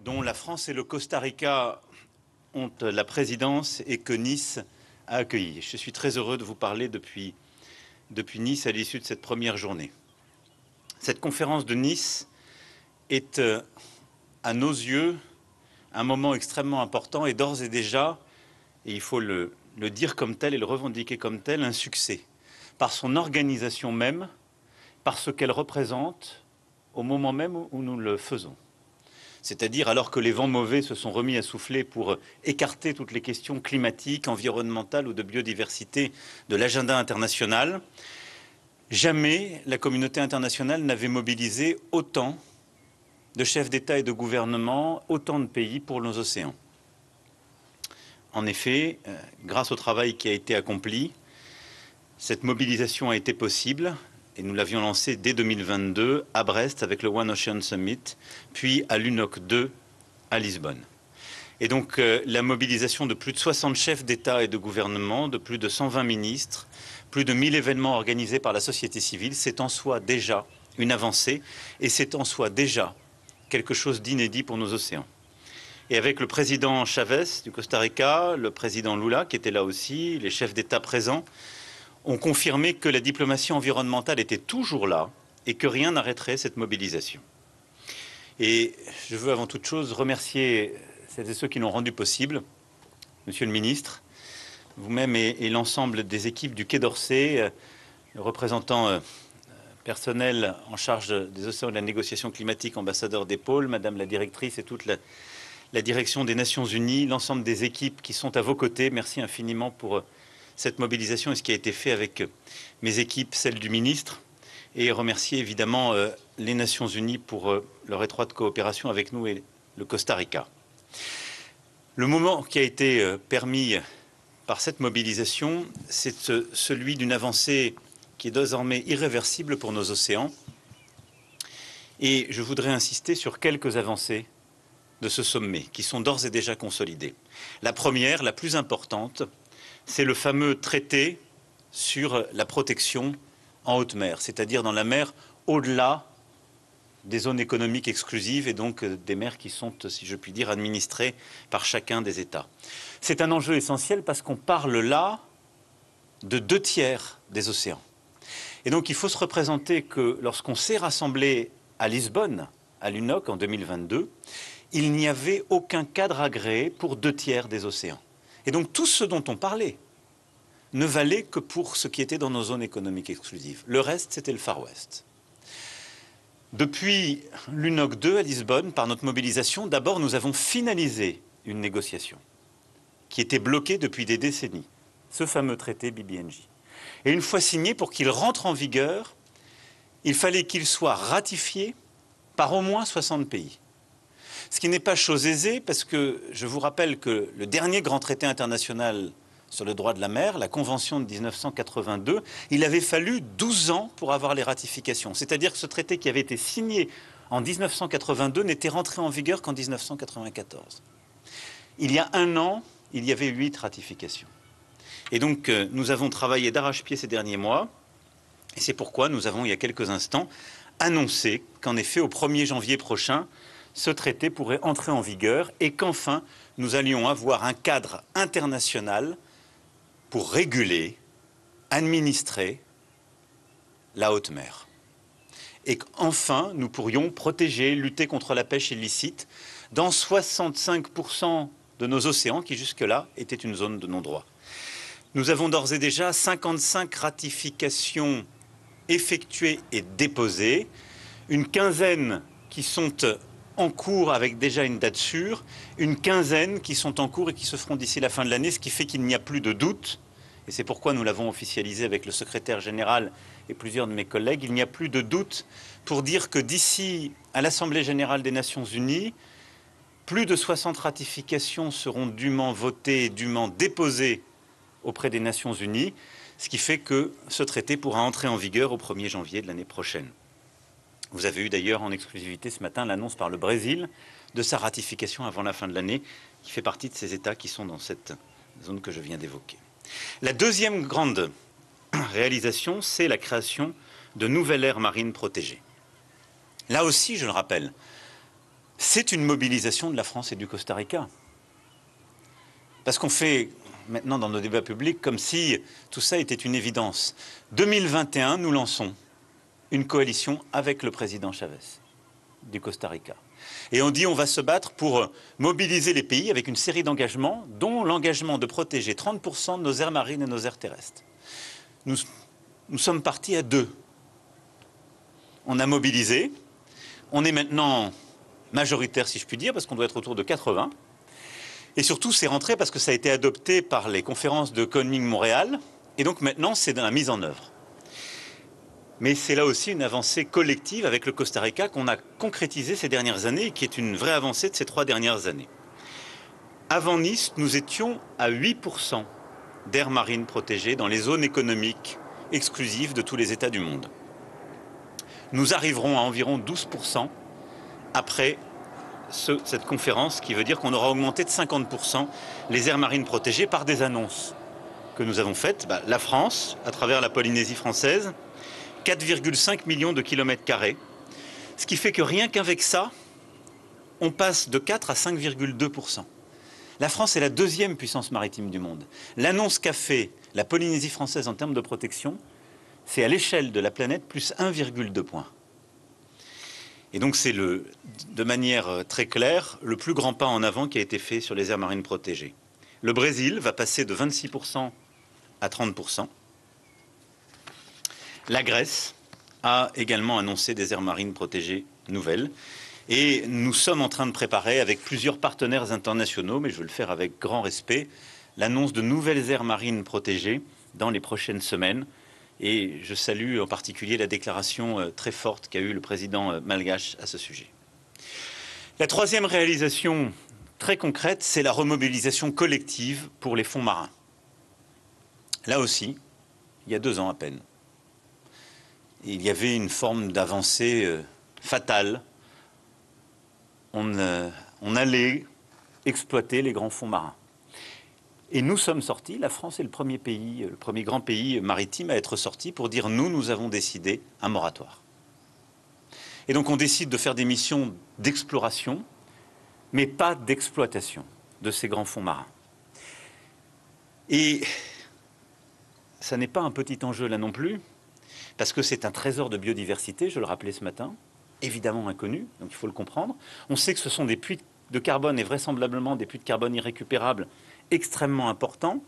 dont la France et le Costa Rica ont la présidence et que Nice a accueilli. Je suis très heureux de vous parler depuis Nice à l'issue de cette première journée. Cette conférence de Nice est, à nos yeux, un moment extrêmement important et d'ores et déjà, et il faut le dire comme tel et le revendiquer comme tel, un succès. Par son organisation même, par ce qu'elle représente au moment même où nous le faisons. C'est-à-dire alors que les vents mauvais se sont remis à souffler pour écarter toutes les questions climatiques, environnementales ou de biodiversité de l'agenda international, jamais la communauté internationale n'avait mobilisé autant de chefs d'État et de gouvernement, autant de pays pour nos océans. En effet, grâce au travail qui a été accompli, cette mobilisation a été possible et nous l'avions lancée dès 2022 à Brest avec le One Ocean Summit, puis à l'UNOC 2 à Lisbonne. Et donc la mobilisation de plus de 60 chefs d'État et de gouvernement, de plus de 120 ministres, plus de 1000 événements organisés par la société civile, c'est en soi déjà une avancée et c'est en soi déjà quelque chose d'inédit pour nos océans. Et avec le président Chavez du Costa Rica, le président Lula qui était là aussi, les chefs d'État présents, ont confirmé que la diplomatie environnementale était toujours là et que rien n'arrêterait cette mobilisation. Et je veux avant toute chose remercier celles et ceux qui l'ont rendu possible, Monsieur le Ministre, vous-même et l'ensemble des équipes du Quai d'Orsay, le représentant personnel en charge des océans et de la négociation climatique, ambassadeur des pôles, Madame la directrice et toute la direction des Nations Unies, l'ensemble des équipes qui sont à vos côtés. Merci infiniment pour cette mobilisation et ce qui a été fait avec mes équipes, celles du ministre, et remercier évidemment les Nations Unies pour leur étroite coopération avec nous et le Costa Rica. Le moment qui a été permis par cette mobilisation, c'est celui d'une avancée qui est désormais irréversible pour nos océans. Et je voudrais insister sur quelques avancées de ce sommet, qui sont d'ores et déjà consolidées. La première, la plus importante, c'est le fameux traité sur la protection en haute mer, c'est-à-dire dans la mer au-delà des zones économiques exclusives et donc des mers qui sont, si je puis dire, administrées par chacun des États. C'est un enjeu essentiel parce qu'on parle là de 2/3 des océans. Et donc il faut se représenter que lorsqu'on s'est rassemblé à Lisbonne, à l'UNOC en 2022, il n'y avait aucun cadre agréé pour 2/3 des océans. Et donc tout ce dont on parlait ne valait que pour ce qui était dans nos zones économiques exclusives. Le reste, c'était le Far West. Depuis l'UNOC 2 à Lisbonne, par notre mobilisation, d'abord nous avons finalisé une négociation qui était bloquée depuis des décennies, ce fameux traité BBNJ. Et une fois signé, pour qu'il rentre en vigueur, il fallait qu'il soit ratifié par au moins 60 pays. Ce qui n'est pas chose aisée, parce que je vous rappelle que le dernier grand traité international sur le droit de la mer, la Convention de 1982, il avait fallu 12 ans pour avoir les ratifications. C'est-à-dire que ce traité qui avait été signé en 1982 n'était rentré en vigueur qu'en 1994. Il y a un an, il y avait 8 ratifications. Et donc, nous avons travaillé d'arrache-pied ces derniers mois, et c'est pourquoi nous avons, il y a quelques instants, annoncé qu'en effet, au 1er janvier prochain, ce traité pourrait entrer en vigueur et qu'enfin, nous allions avoir un cadre international pour réguler, administrer la haute mer. Et qu'enfin, nous pourrions protéger, lutter contre la pêche illicite dans 65% de nos océans qui jusque-là étaient une zone de non-droit. Nous avons d'ores et déjà 55 ratifications effectuées et déposées, une quinzaine qui sont en cours avec déjà une date sûre, une quinzaine qui sont en cours et qui se feront d'ici la fin de l'année, ce qui fait qu'il n'y a plus de doute, et c'est pourquoi nous l'avons officialisé avec le secrétaire général et plusieurs de mes collègues, il n'y a plus de doute pour dire que d'ici à l'Assemblée générale des Nations Unies, plus de 60 ratifications seront dûment votées, dûment déposées auprès des Nations Unies, ce qui fait que ce traité pourra entrer en vigueur au 1er janvier de l'année prochaine. Vous avez eu d'ailleurs en exclusivité ce matin l'annonce par le Brésil de sa ratification avant la fin de l'année, qui fait partie de ces États qui sont dans cette zone que je viens d'évoquer. La deuxième grande réalisation, c'est la création de nouvelles aires marines protégées. Là aussi, je le rappelle, c'est une mobilisation de la France et du Costa Rica. Parce qu'on fait maintenant dans nos débats publics comme si tout ça était une évidence. 2021, nous lançons une coalition avec le président Chavez du Costa Rica. Et on dit on va se battre pour mobiliser les pays avec une série d'engagements, dont l'engagement de protéger 30% de nos aires marines et nos aires terrestres. Nous sommes partis à 2. On a mobilisé. On est maintenant majoritaire, si je puis dire, parce qu'on doit être autour de 80. Et surtout, c'est rentré parce que ça a été adopté par les conférences de Kunming-Montréal. Et donc maintenant, c'est dans la mise en œuvre. Mais c'est là aussi une avancée collective avec le Costa Rica qu'on a concrétisée ces dernières années et qui est une vraie avancée de ces 3 dernières années. Avant Nice, nous étions à 8% d'aires marines protégées dans les zones économiques exclusives de tous les États du monde. Nous arriverons à environ 12% après cette conférence, qui veut dire qu'on aura augmenté de 50% les aires marines protégées par des annonces que nous avons faites. La France, à travers la Polynésie française, 4,5 millions de kilomètres carrés, ce qui fait que rien qu'avec ça, on passe de 4 à 5,2%. La France est la 2e puissance maritime du monde. L'annonce qu'a fait la Polynésie française en termes de protection, c'est à l'échelle de la planète plus 1,2 points. Et donc c'est de manière très claire le plus grand pas en avant qui a été fait sur les aires marines protégées. Le Brésil va passer de 26% à 30%. La Grèce a également annoncé des aires marines protégées nouvelles. Et nous sommes en train de préparer avec plusieurs partenaires internationaux, mais je veux le faire avec grand respect, l'annonce de nouvelles aires marines protégées dans les prochaines semaines. Et je salue en particulier la déclaration très forte qu'a eue le président malgache à ce sujet. La 3e réalisation très concrète, c'est la remobilisation collective pour les fonds marins. Là aussi, il y a 2 ans à peine, il y avait une forme d'avancée fatale. On allait exploiter les grands fonds marins. Et nous sommes sortis, la France est le premier grand pays maritime à être sorti pour dire nous avons décidé un moratoire. Et donc on décide de faire des missions d'exploration, mais pas d'exploitation de ces grands fonds marins. Et ça n'est pas un petit enjeu là non plus, parce que c'est un trésor de biodiversité, je le rappelais ce matin, évidemment inconnu, donc il faut le comprendre. On sait que ce sont des puits de carbone et vraisemblablement des puits de carbone irrécupérables extrêmement importants.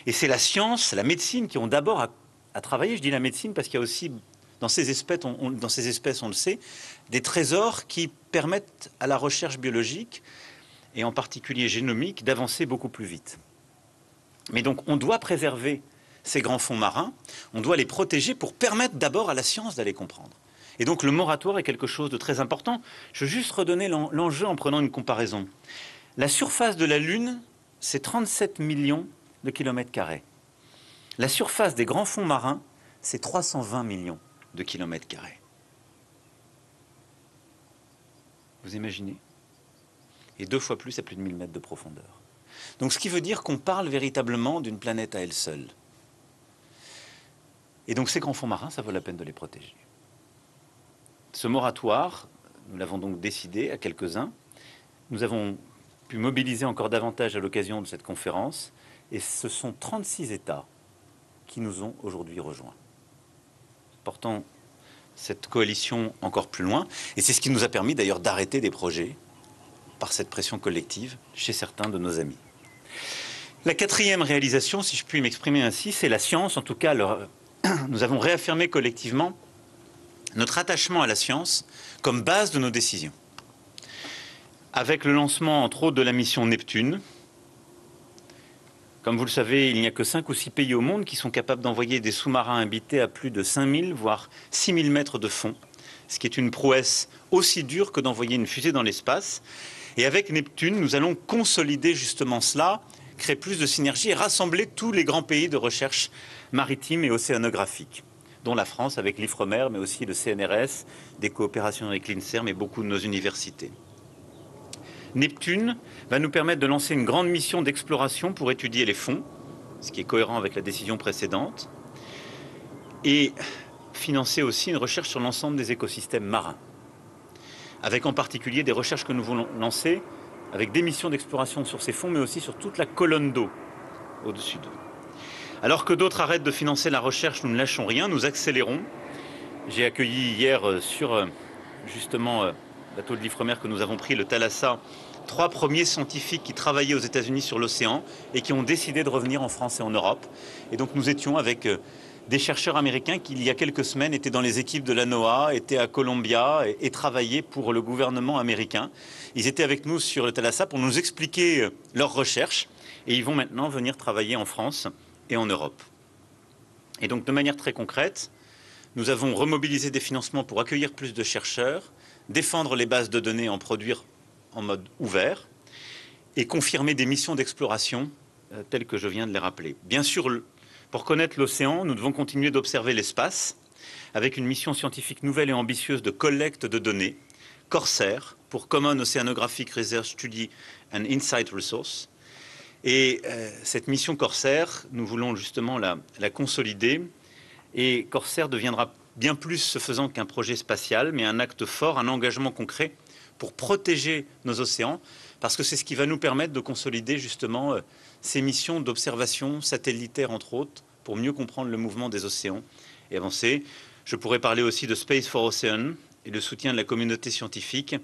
Et c'est la science, la médecine qui ont d'abord à travailler. Je dis la médecine parce qu'il y a aussi, dans ces espèces, on le sait, des trésors qui permettent à la recherche biologique, et en particulier génomique, d'avancer beaucoup plus vite. Mais donc on doit préserver ces grands fonds marins, on doit les protéger pour permettre d'abord à la science d'aller comprendre. Et donc le moratoire est quelque chose de très important. Je veux juste redonner l'enjeu en prenant une comparaison. La surface de la Lune, c'est 37 millions de kilomètres carrés. La surface des grands fonds marins, c'est 320 millions de kilomètres carrés. Vous imaginez? Et 2 fois plus à plus de 1000 mètres de profondeur. Donc ce qui veut dire qu'on parle véritablement d'une planète à elle seule. Et donc ces grands fonds marins, ça vaut la peine de les protéger. Ce moratoire, nous l'avons donc décidé à quelques-uns. Nous avons pu mobiliser encore davantage à l'occasion de cette conférence. Et ce sont 36 États qui nous ont aujourd'hui rejoints, portant cette coalition encore plus loin. Et c'est ce qui nous a permis d'ailleurs d'arrêter des projets par cette pression collective chez certains de nos amis. La 4e réalisation, si je puis m'exprimer ainsi, c'est la science. En tout cas, nous avons réaffirmé collectivement notre attachement à la science comme base de nos décisions. Avec le lancement, entre autres, de la mission Neptune. Comme vous le savez, il n'y a que 5 ou 6 pays au monde qui sont capables d'envoyer des sous-marins habités à plus de 5000, voire 6000 mètres de fond, ce qui est une prouesse aussi dure que d'envoyer une fusée dans l'espace. Et avec Neptune, nous allons consolider justement cela, créer plus de synergie et rassembler tous les grands pays de recherche maritime et océanographique, dont la France avec l'IFREMER, mais aussi le CNRS, des coopérations avec l'INSERM et beaucoup de nos universités. Neptune va nous permettre de lancer une grande mission d'exploration pour étudier les fonds, ce qui est cohérent avec la décision précédente, et financer aussi une recherche sur l'ensemble des écosystèmes marins. avec en particulier des recherches que nous voulons lancer, avec des missions d'exploration sur ces fonds, mais aussi sur toute la colonne d'eau au-dessus d'eux. Alors que d'autres arrêtent de financer la recherche, nous ne lâchons rien, nous accélérons. J'ai accueilli hier sur justement bateau de l'Ifremer que nous avons pris, le Thalassa, 3 premiers scientifiques qui travaillaient aux États-Unis sur l'océan et qui ont décidé de revenir en France et en Europe. Et donc nous étions avec des chercheurs américains qui, il y a quelques semaines, étaient dans les équipes de la NOAA, étaient à Columbia et travaillaient pour le gouvernement américain. Ils étaient avec nous sur le Thalassa pour nous expliquer leurs recherches et ils vont maintenant venir travailler en France et en Europe. Et donc de manière très concrète, nous avons remobilisé des financements pour accueillir plus de chercheurs, défendre les bases de données, en produire en mode ouvert et confirmer des missions d'exploration telles que je viens de les rappeler. Bien sûr, pour connaître l'océan, nous devons continuer d'observer l'espace avec une mission scientifique nouvelle et ambitieuse de collecte de données, Corsair, pour Common Oceanographic Research Study and Insight Resource. Et cette mission Corsair, nous voulons justement la consolider. Et Corsair deviendra bien plus ce faisant qu'un projet spatial, mais un acte fort, un engagement concret pour protéger nos océans, parce que c'est ce qui va nous permettre de consolider justement ces missions d'observation satellitaire, entre autres, pour mieux comprendre le mouvement des océans et avancer. Je pourrais parler aussi de Space for Ocean et le soutien de la communauté scientifique,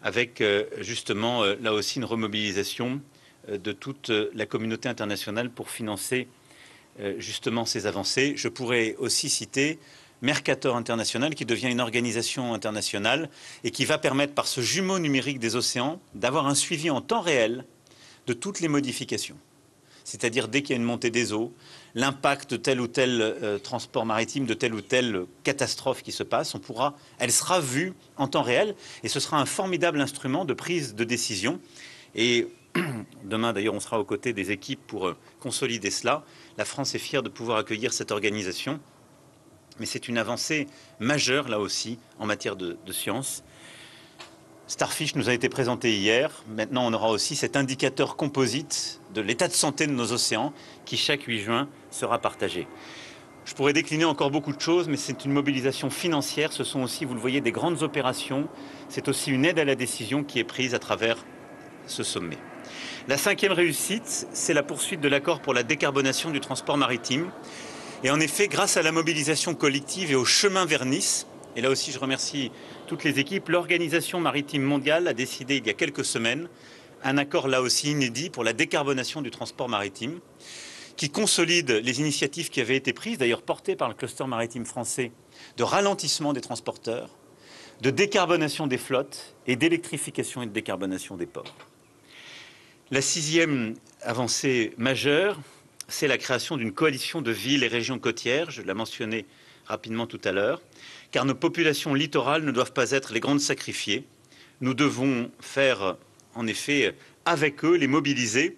avec justement là aussi une remobilisation de toute la communauté internationale pour financer justement ces avancées. Je pourrais aussi citer Mercator International, qui devient une organisation internationale et qui va permettre, par ce jumeau numérique des océans, d'avoir un suivi en temps réel de toutes les modifications. C'est-à-dire dès qu'il y a une montée des eaux, l'impact de tel ou tel transport maritime, de telle ou telle catastrophe qui se passe, elle sera vue en temps réel et ce sera un formidable instrument de prise de décision. Et demain, d'ailleurs, on sera aux côtés des équipes pour consolider cela. La France est fière de pouvoir accueillir cette organisation. Mais c'est une avancée majeure, là aussi, en matière de science. Starfish nous a été présenté hier. Maintenant, on aura aussi cet indicateur composite de l'état de santé de nos océans qui, chaque 8 juin, sera partagé. Je pourrais décliner encore beaucoup de choses, mais c'est une mobilisation financière. Ce sont aussi, vous le voyez, des grandes opérations. C'est aussi une aide à la décision qui est prise à travers ce sommet. La 5e réussite, c'est la poursuite de l'accord pour la décarbonation du transport maritime. Et en effet, grâce à la mobilisation collective et au chemin vers Nice, et là aussi je remercie toutes les équipes, l'Organisation maritime mondiale a décidé il y a quelques semaines un accord là aussi inédit pour la décarbonation du transport maritime, qui consolide les initiatives qui avaient été prises, d'ailleurs portées par le cluster maritime français, de ralentissement des transporteurs, de décarbonation des flottes et d'électrification et de décarbonation des ports. La 6e avancée majeure, c'est la création d'une coalition de villes et régions côtières, je l'ai mentionné rapidement tout à l'heure, car nos populations littorales ne doivent pas être les grandes sacrifiées. Nous devons faire, en effet, avec eux, les mobiliser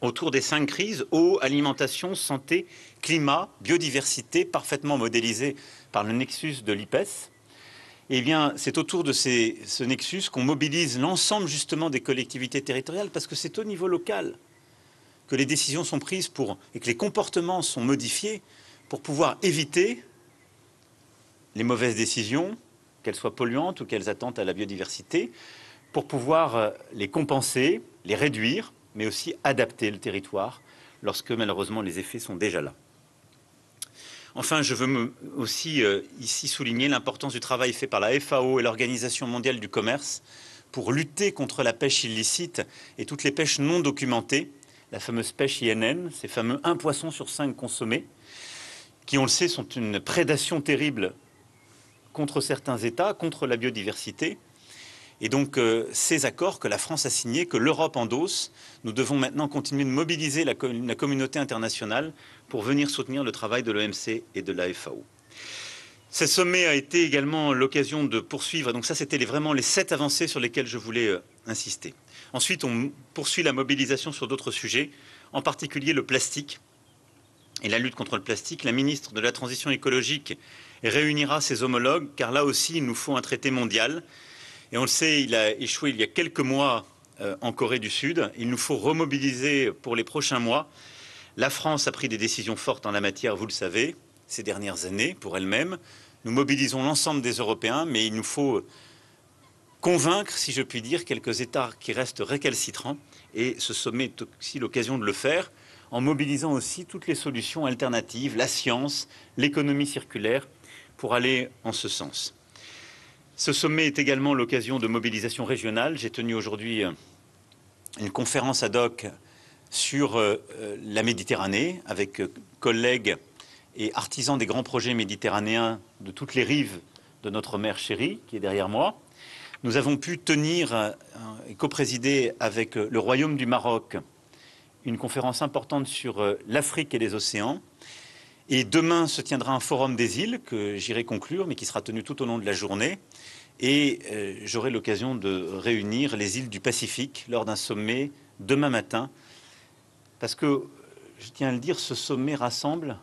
autour des 5 crises, eau, alimentation, santé, climat, biodiversité, parfaitement modélisées par le nexus de l'IPES. Eh bien, c'est autour de ce nexus qu'on mobilise l'ensemble justement des collectivités territoriales, parce que c'est au niveau local que les décisions sont prises et que les comportements sont modifiés pour pouvoir éviter les mauvaises décisions, qu'elles soient polluantes ou qu'elles attentent à la biodiversité, pour pouvoir les compenser, les réduire, mais aussi adapter le territoire lorsque malheureusement les effets sont déjà là. Enfin, je veux aussi ici souligner l'importance du travail fait par la FAO et l'Organisation mondiale du commerce pour lutter contre la pêche illicite et toutes les pêches non documentées, la fameuse pêche INN, ces fameux 1 poisson sur 5 consommés, qui, on le sait, sont une prédation terrible contre certains États, contre la biodiversité. Et donc, ces accords que la France a signés, que l'Europe endosse, nous devons maintenant continuer de mobiliser la communauté internationale pour venir soutenir le travail de l'OMC et de la FAO. Ce sommet a été également l'occasion de poursuivre, donc ça c'était vraiment les 7 avancées sur lesquelles je voulais insister. Ensuite, on poursuit la mobilisation sur d'autres sujets, en particulier le plastique et la lutte contre le plastique. La ministre de la Transition écologique réunira ses homologues, car là aussi il nous faut un traité mondial. Et on le sait, il a échoué il y a quelques mois en Corée du Sud. Il nous faut remobiliser pour les prochains mois. La France a pris des décisions fortes en la matière, vous le savez, ces dernières années, pour elle-même. Nous mobilisons l'ensemble des Européens, mais il nous faut convaincre, si je puis dire, quelques États qui restent récalcitrants. Et ce sommet est aussi l'occasion de le faire, en mobilisant aussi toutes les solutions alternatives, la science, l'économie circulaire, pour aller en ce sens. Ce sommet est également l'occasion de mobilisation régionale. J'ai tenu aujourd'hui une conférence ad hoc sur la Méditerranée, avec collègues et artisans des grands projets méditerranéens de toutes les rives de notre mer chérie, qui est derrière moi. Nous avons pu tenir et coprésider avec le Royaume du Maroc une conférence importante sur l'Afrique et les océans. Et demain se tiendra un forum des îles que j'irai conclure, mais qui sera tenu tout au long de la journée. Et j'aurai l'occasion de réunir les îles du Pacifique lors d'un sommet demain matin. Parce que, je tiens à le dire, ce sommet rassemble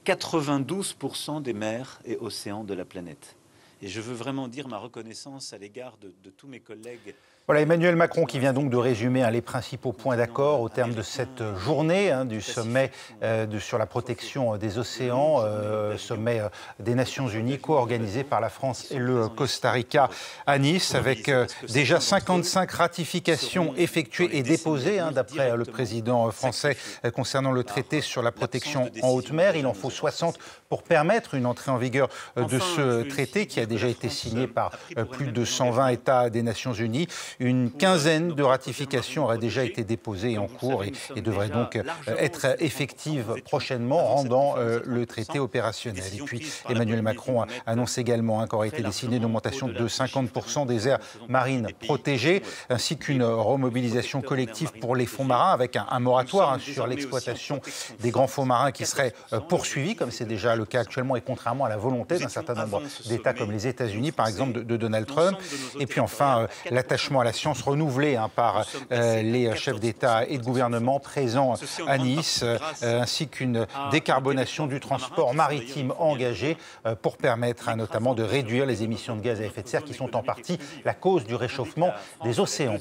92% des mers et océans de la planète. Et je veux vraiment dire ma reconnaissance à l'égard de tous mes collègues. Voilà Emmanuel Macron qui vient donc de résumer les principaux points d'accord au terme de cette journée du sommet sur la protection des océans, sommet des Nations Unies co-organisé par la France et le Costa Rica à Nice, avec déjà 55 ratifications effectuées et déposées d'après le président français concernant le traité sur la protection en haute mer. Il en faut 60 pour permettre une entrée en vigueur de ce traité qui a déjà été signé par plus de 120 États des Nations Unies. Une quinzaine de ratifications auraient déjà été déposées et en cours et devraient donc être effectives prochainement, rendant le traité opérationnel. Et puis Emmanuel Macron annonce également qu'aurait été décidée une augmentation de 50% des aires marines protégées, ainsi qu'une remobilisation collective pour les fonds marins, avec un moratoire sur l'exploitation des grands fonds marins qui serait poursuivi, comme c'est déjà le cas actuellement, et contrairement à la volonté d'un certain nombre d'États comme les États-Unis, par exemple, de Donald Trump. Et puis enfin, l'attachement à la science renouvelé par les chefs d'État et de gouvernement présents à Nice, ainsi qu'une décarbonation du transport maritime engagée pour permettre notamment de réduire les émissions de gaz à effet de serre qui sont en partie la cause du réchauffement des océans.